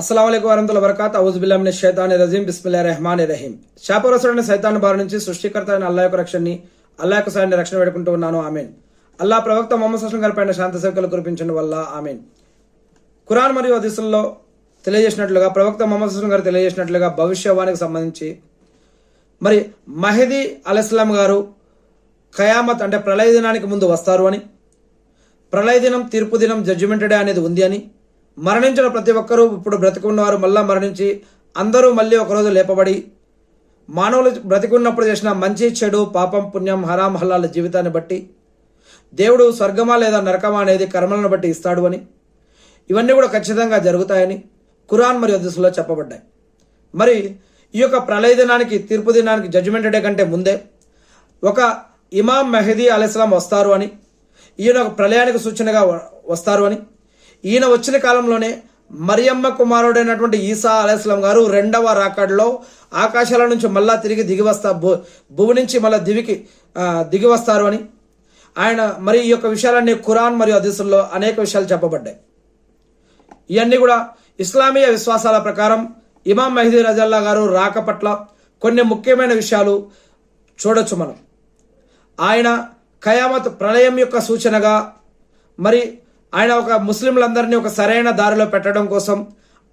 అస్సలాము అలైకుం వరహమతుల్లాహి వబరకాతుహు. అఊజు బిల్లాహి మినష్ షైతానిర్ రజీం. బిస్మిల్లాహిర్ రహమానిర్ రహీం. శాపగ్రస్తుడైన సైతాన్ బారి నుంచి సృష్టికర్త అయిన అల్లాహ్ యొక్క రక్షణని, అల్లాహ్ యొక్క సాయాన్ని రక్షణ వేడుకుంటూ ఉన్నాను. ఆమీన్. అల్లాహ్ ప్రవక్త ముహమ్మద్ సల్లల్లాహు అలైహి వసల్లం గారిపైన శాంతి సేవకులు కురిపించడం వల్ల ఆమీన్. ఖురాన్ మరియు హదీసుల్లో తెలియజేసినట్లుగా, ప్రవక్త ముహమ్మద్ సల్లల్లాహు అలైహి వసల్లం గారు తెలియజేసినట్లుగా భవిష్యవాణికి సంబంధించి మరి మహదీ అలైహిస్సలాం గారు ఖయామత్ అంటే ప్రళయ దినానికి ముందు వస్తారు అని, ప్రళయ దినం, తీర్పు దినం, జడ్జిమెంట్ డే అనేది ఉంది అని, మరణించిన ప్రతి ఒక్కరూ ఇప్పుడు బ్రతికున్నవారు మళ్ళా మరణించి అందరూ మళ్ళీ ఒకరోజు లేపబడి మానవులు బ్రతికున్నప్పుడు చేసిన మంచి చెడు, పాపం పుణ్యం, హరాం హలాల జీవితాన్ని బట్టి దేవుడు స్వర్గమా లేదా నరకమా అనేది కర్మలను బట్టి ఇస్తాడు అని, ఇవన్నీ కూడా ఖచ్చితంగా జరుగుతాయని ఖురాన్ మరియు హదీసుల్లో చెప్పబడ్డాయి. మరి ఈ యొక్క ప్రళయ దినానికి, తీర్పు దినానికి, జడ్జిమెంట్ డే కంటే ముందే ఒక ఇమాం మహదీ అలైహిస్సలాం వస్తారు అని, ఈయన ఒక ప్రళయానికి సూచనగా వస్తారు అని, ఈయన వచ్చిన కాలంలోనే మరియమ్మ కుమారుడైనటువంటి ఈసా అలైహిస్సలాం గారు రెండవ రాకడలో ఆకాశాల నుంచి మళ్ళా తిరిగి భూమి నుంచి మళ్ళా దిగి వస్తారు అని ఆయన మరి ఈ యొక్క విషయాలన్నీ ఖురాన్ మరియు హదీసుల్లో అనేక విషయాలు చెప్పబడ్డాయి. ఇవన్నీ కూడా ఇస్లామీయ విశ్వాసాల ప్రకారం ఇమాం మహదీ రజల్లా గారు రాక పట్ల కొన్ని ముఖ్యమైన విషయాలు చూడొచ్చు మనం. ఆయన ఖయామత్ ప్రళయం యొక్క సూచనగా, మరి ఆయన ఒక ముస్లింలందరినీ ఒక సరైన దారిలో పెట్టడం కోసం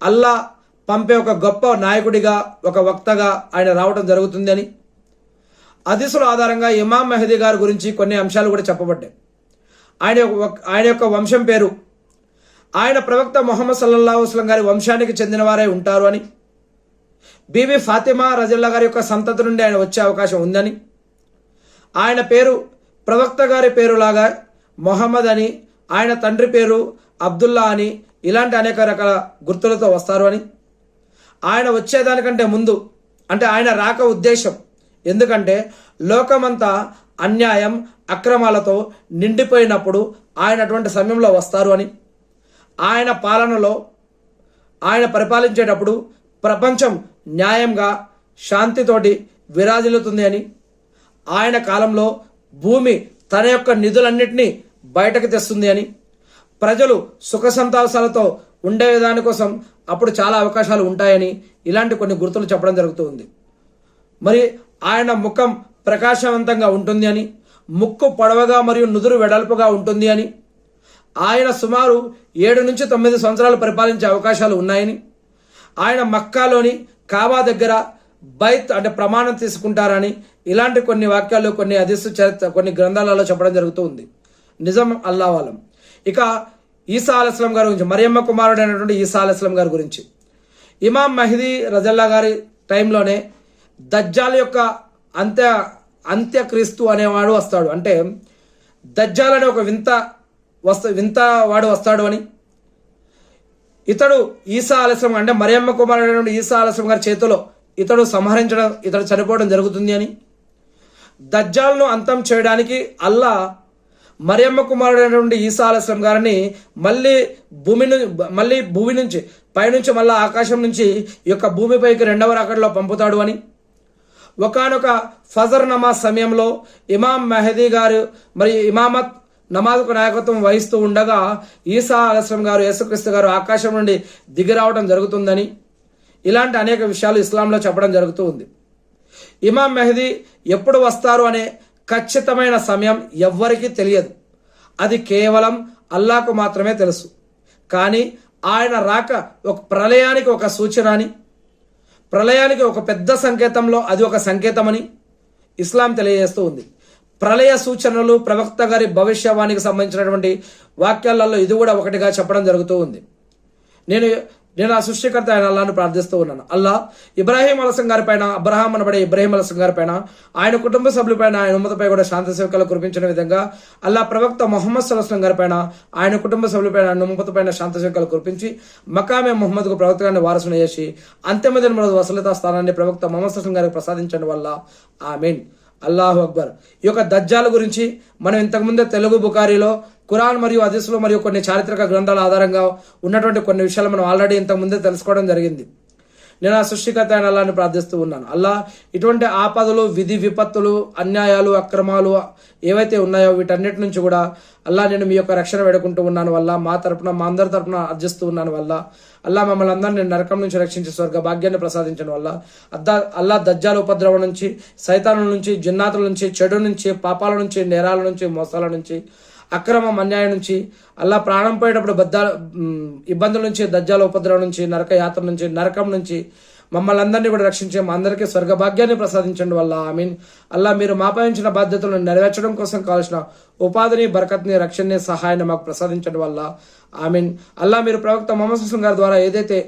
అల్లా పంపే ఒక గొప్ప నాయకుడిగా, ఒక వక్తగా ఆయన రావడం జరుగుతుంది అని హదీసుల ఆధారంగా ఇమాం మహదీ గారి గురించి కొన్ని అంశాలు కూడా చెప్పబడ్డాయి. ఆయన యొక్క వంశం పేరు, ఆయన ప్రవక్త ముహమ్మద్ సల్లల్లాహు అలైహి వసల్లం గారి వంశానికి చెందిన వారే ఉంటారు అని, బీబీ ఫాతిమా రజల్లా గారి యొక్క సంతతి నుండి ఆయన వచ్చే అవకాశం ఉందని, ఆయన పేరు ప్రవక్త గారి పేరులాగా మొహమ్మద్ అని, ఆయన తండ్రి పేరు అబ్దుల్లా అని, ఇలాంటి అనేక రకాల గుర్తులతో వస్తారు అని, ఆయన వచ్చేదానికంటే ముందు అంటే ఆయన రాక ఉద్దేశం ఎందుకంటే లోకమంతా అన్యాయం, అక్రమాలతో నిండిపోయినప్పుడు ఆయన అటువంటి సమయంలో వస్తారు అని, ఆయన పాలనలో ఆయన పరిపాలించేటప్పుడు ప్రపంచం న్యాయంగా శాంతితోటి విరాజిల్లుతుంది అని, ఆయన కాలంలో భూమి తన యొక్క నిధులన్నిటినీ బయటకు తెస్తుంది అని, ప్రజలు సుఖ సంతోషాలతో ఉండే దానికోసం అప్పుడు చాలా అవకాశాలు ఉంటాయని, ఇలాంటి కొన్ని గుర్తులు చెప్పడం జరుగుతుంది. మరి ఆయన ముఖం ప్రకాశవంతంగా ఉంటుంది అని, ముక్కు పొడవగా మరియు నుదురు వెడల్పుగా ఉంటుంది అని, ఆయన సుమారు 7 నుంచి 9 సంవత్సరాలు పరిపాలించే అవకాశాలు ఉన్నాయని, ఆయన మక్కాలోని కాబా దగ్గర బైత్ అంటే ప్రమాణం తీసుకుంటారని, ఇలాంటి కొన్ని వాక్యాలు, కొన్ని హదీసు చరిత్ర, కొన్ని గ్రంథాలలో చెప్పడం జరుగుతూ ఉంది. నిజం అల్లాహ్ ఆలం. ఇక ఈసా అలైహిస్సలాం గారి గురించి, మరియమ్మ కుమారుడైనటువంటి ఈసా అలైహిస్సలాం గారి గురించి, ఇమాం మహదీ రజల్లా గారి టైంలోనే దజ్జాల్ యొక్క అంత్యక్రీస్తు అనేవాడు వస్తాడు. అంటే దజ్జాల్ అనే ఒక వింత వాడు వస్తాడు అని, ఇతడు ఈసా అలైహిస్సలాం అంటే మరియమ్మ కుమారుడైనటువంటి ఈసా అలైహిస్సలాం గారి చేతిలో ఇతడు చనిపోవడం జరుగుతుంది అని, దజ్జాల్ను అంతం చేయడానికి అల్లా మరియమ్మ కుమారుడైనటువంటి ఈసా అలైహిస్సలాం గారిని మళ్ళీ భూమి నుంచి పైనుంచి మళ్ళీ ఆకాశం నుంచి ఈ యొక్క భూమిపైకి రెండవ రాకడలో పంపుతాడు అని, ఒకానొక ఫజర్ నమాజ్ సమయంలో ఇమాం మహదీ గారు మరి ఇమామత్ నమాజ్కు నాయకత్వం వహిస్తూ ఉండగా ఈసా అలైహిస్సలాం గారు, యేసుక్రీస్తు గారు ఆకాశం నుండి దిగి రావడం జరుగుతుందని, ఇలాంటి అనేక విషయాలు ఇస్లాంలో చెప్పడం జరుగుతూ ఉంది. ఇమాం మహదీ ఎప్పుడు వస్తారు అనే ఖచ్చితమైన సమయం ఎవ్వరికీ తెలియదు. అది కేవలం అల్లాహకు మాత్రమే తెలుసు. కానీ ఆయన రాక ఒక ప్రళయానికి ఒక సూచన అని, ప్రళయానికి ఒక పెద్ద సంకేతంలో అది ఒక సంకేతమని ఇస్లాం తెలియజేస్తూ ఉంది. ప్రళయ సూచనలు, ప్రవక్త గారి భవిష్యవాణికి సంబంధించినటువంటి వాక్యాలలో ఇది కూడా ఒకటిగా చెప్పడం జరుగుతూ ఉంది. నేను ఆ సృష్టికర్త ఆయన అల్లాను ప్రార్థిస్తూ ఉన్నాను. అల్లా ఇబ్రాహీం అలైహిస్సలాం గారి పైన, అబ్రహాం అనబడే ఇబ్రాహీం అలైహిస్సలాం గారి పైన, ఆయన కుటుంబ సభ్యులపైన, ఆయన ఉమ్మతపై కూడా శాంతి సేవకులు కురిపించిన విధంగా అల్లా ప్రవక్త ముహమ్మద్ సల్లల్లాహు అలైహి వసల్లం గారి పైన, ఆయన కుటుంబ సభ్యులపైన, ఆయన ఉమ్మతపైన శాంతి సేవకులు కురిపించి మకామే ముహమ్మద్కు ప్రవక్త గారిని వారసును చేసి అంతిమ దినమున వసలతా స్థానాన్ని ప్రవక్త ముహమ్మద్ సల్లల్లాహు అలైహి వసల్లం గారికి ప్రసాదించడం వల్ల ఆమీన్. అల్లాహు అక్బర్. ఈ యొక్క దజ్జాల్ గురించి మనం ఇంతకుముందే తెలుగు బుఖారీలో, ఖురాన్ మరియు హదీసులో మరియు కొన్ని చారిత్రక గ్రంథాల ఆధారంగా ఉన్నటువంటి కొన్ని విషయాలు మనం ఆల్రెడీ ఇంతకుముందే తెలుసుకోవడం జరిగింది. నేను ఆ సృష్టికర్త అయిన అల్లాని ప్రార్థిస్తూ ఉన్నాను. అల్లా ఇటువంటి ఆపదలు, విధి విపత్తులు, అన్యాయాలు, అక్రమాలు ఏవైతే ఉన్నాయో వీటన్నిటి నుంచి కూడా అల్లా నేను మీ యొక్క రక్షణ వేడుకుంటూ ఉన్నాను వల్ల, మా తరపున మా అందరి తరపున అర్జిస్తూ ఉన్నాను వల్ల, అల్లా మమ్మల్ని అందరినీ నరకం నుంచి రక్షించి స్వర్గ భాగ్యాన్ని ప్రసాదించడం వల్ల, అల్లా దజ్జాల ఉపద్రవం నుంచి, సైతానుల నుంచి, జిన్నాతుల నుంచి, చెడు నుంచి, పాపాల నుంచి, నేరాల నుంచి, మోసాల నుంచి, అక్రమం అన్యాయం నుంచి, అల్లా ప్రాణం పోయేటప్పుడు ఇబ్బందుల నుంచి, దజ్జాల ఉపద్రవం నుంచి, నరక యాత్ర నుంచి, నరకం నుంచి మమ్మల్ని అందరినీ కూడా రక్షించి మా అందరికీ స్వర్గ భాగ్యాన్ని ప్రసాదించండి వల్ల ఆమీన్. అల్లా మీరు మాపై ఉంచిన బాధ్యతలను నెరవేర్చడం కోసం కావాల్సిన ఉపాధిని, బరకత్ని, రక్షణని, సహాయాన్ని మాకు ప్రసాదించడం వల్ల ఆమీన్. అల్లా మీరు ప్రవక్త ముహమ్మద్ సల్లల్లాహు గారి ద్వారా ఏదైతే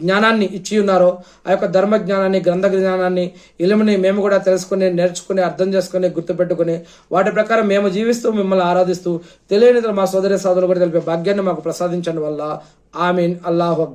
జ్ఞానాన్ని ఇచ్చి ఉన్నారో ఆ యొక్క ధర్మ జ్ఞానాన్ని, గ్రంథ జ్ఞానాన్ని, ఇలుముని మేము కూడా తెలుసుకుని, నేర్చుకుని, అర్థం చేసుకుని, గుర్తుపెట్టుకుని వాటి ప్రకారం మేము జీవిస్తూ మిమ్మల్ని ఆరాధిస్తూ తెలియని మా సోదరి సోదరులు కూడా తెలిపే భాగ్యాన్ని మాకు ప్రసాదించండి వల్ల ఆమీన్. అల్లాహు అక్బర్.